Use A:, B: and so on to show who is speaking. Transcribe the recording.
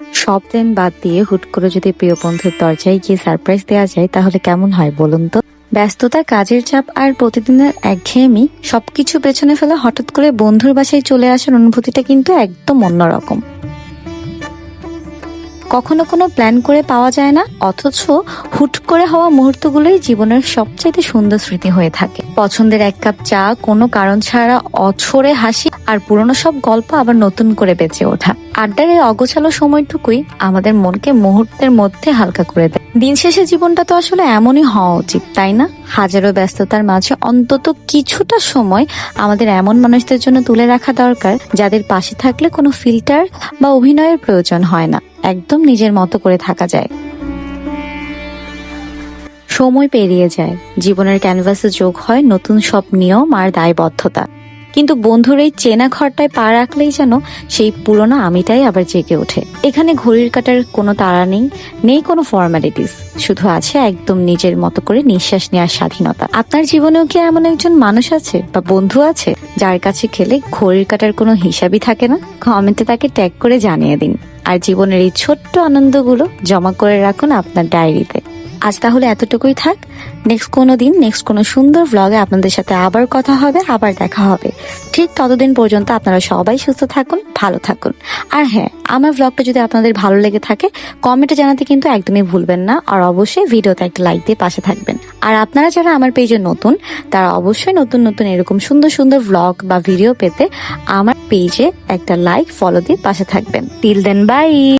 A: সব প্ল্যান বাদ দিয়ে হুট করে যদি প্রিয় বন্ধুর দরজায় গিয়ে সারপ্রাইজ দেওয়া যায় তাহলে কেমন হয় বলুন তো। ব্যস্ততা, কাজের চাপ আর প্রতিদিনের একঘেয়েমি সবকিছু পেছনে ফেলে হঠাৎ করে বন্ধুর বাসায় চলে আসার অনুভূতিটা কিন্তু একদম অন্যরকম। কখনো কোনো প্ল্যান করে পাওয়া যায় না, অথচ হুট করে হওয়া মুহূর্তগুলোই জীবনের সবচাইতে সুন্দর স্মৃতি হয়ে থাকে। পছন্দের এক কাপ চা, কোনো কারণ ছাড়া অছরে হাসি, আর পুরনো সব গল্প আবার নতুন করে বেঁচে ওঠা। আড্ডার এই অগোছালো সময়টুকুই আমাদের মনকে মুহূর্তের মধ্যে হালকা করে দেয়। দিন শেষে জীবনটা তো আসলে এমনই হওয়া উচিত, তাই না? হাজারো ব্যস্ততার মাঝে অন্তত কিছুটা সময় আমাদের এমন মানুষদের জন্য তুলে রাখা দরকার, যাদের পাশে থাকলে কোনো ফিল্টার বা অভিনয়ের প্রয়োজন হয় না, একদম নিজের মতো করে থাকা যায়। সময় পেরিয়ে যায়, জীবনের ক্যানভাসে যোগ হয় নতুন সব নিয়ম আর দায়বদ্ধতা, কিন্তু বন্ধুর এই চেনা ঘরটায় পা রাখলেই যেন সেই পুরনো আমিটাই আবার জেগে ওঠে। এখানে ঘড়ির কাঁটার কোনো তাড়া নেই, নেই কোনো ফর্মালিটিস, শুধু আছে একদম নিজের মতো করে নিঃশ্বাস নেওয়ার স্বাধীনতা। আপনার জীবনেও কি এমন একজন মানুষ আছে বা বন্ধু আছে যার কাছে খেলে ঘড়ির কাঁটার কোনো হিসাবই থাকে না? কমেন্টে তাকে ট্যাগ করে জানিয়ে দিন। আর জীবনের এই ছোট্ট আনন্দগুলো জমা করে রাখুন আপনার ডায়েরিতে। আজ তাহলে এতটুকুই থাক। নেক্সট কোনো দিন, নেক্সট কোনো সুন্দর ভ্লগে আপনাদের সাথে আবার কথা হবে, আবার দেখা হবে। ঠিক ততদিন পর্যন্ত আপনারা সবাই সুস্থ থাকুন, ভালো থাকুন। আর হ্যাঁ, আমার ভ্লগটা যদি আপনাদের ভালো লেগে থাকে কমেন্টে জানাতে কিন্তু একদমই ভুলবেন না। আর অবশ্যই ভিডিওতে একটা লাইক দিয়ে পাশে থাকবেন। আর আপনারা যারা আমার পেজে নতুন, তারা অবশ্যই নতুন নতুন এরকম সুন্দর সুন্দর ভ্লগ বা ভিডিও পেতে আমার পেজে একটা লাইক, ফলো দিয়ে পাশে থাকবেন। Till then, by.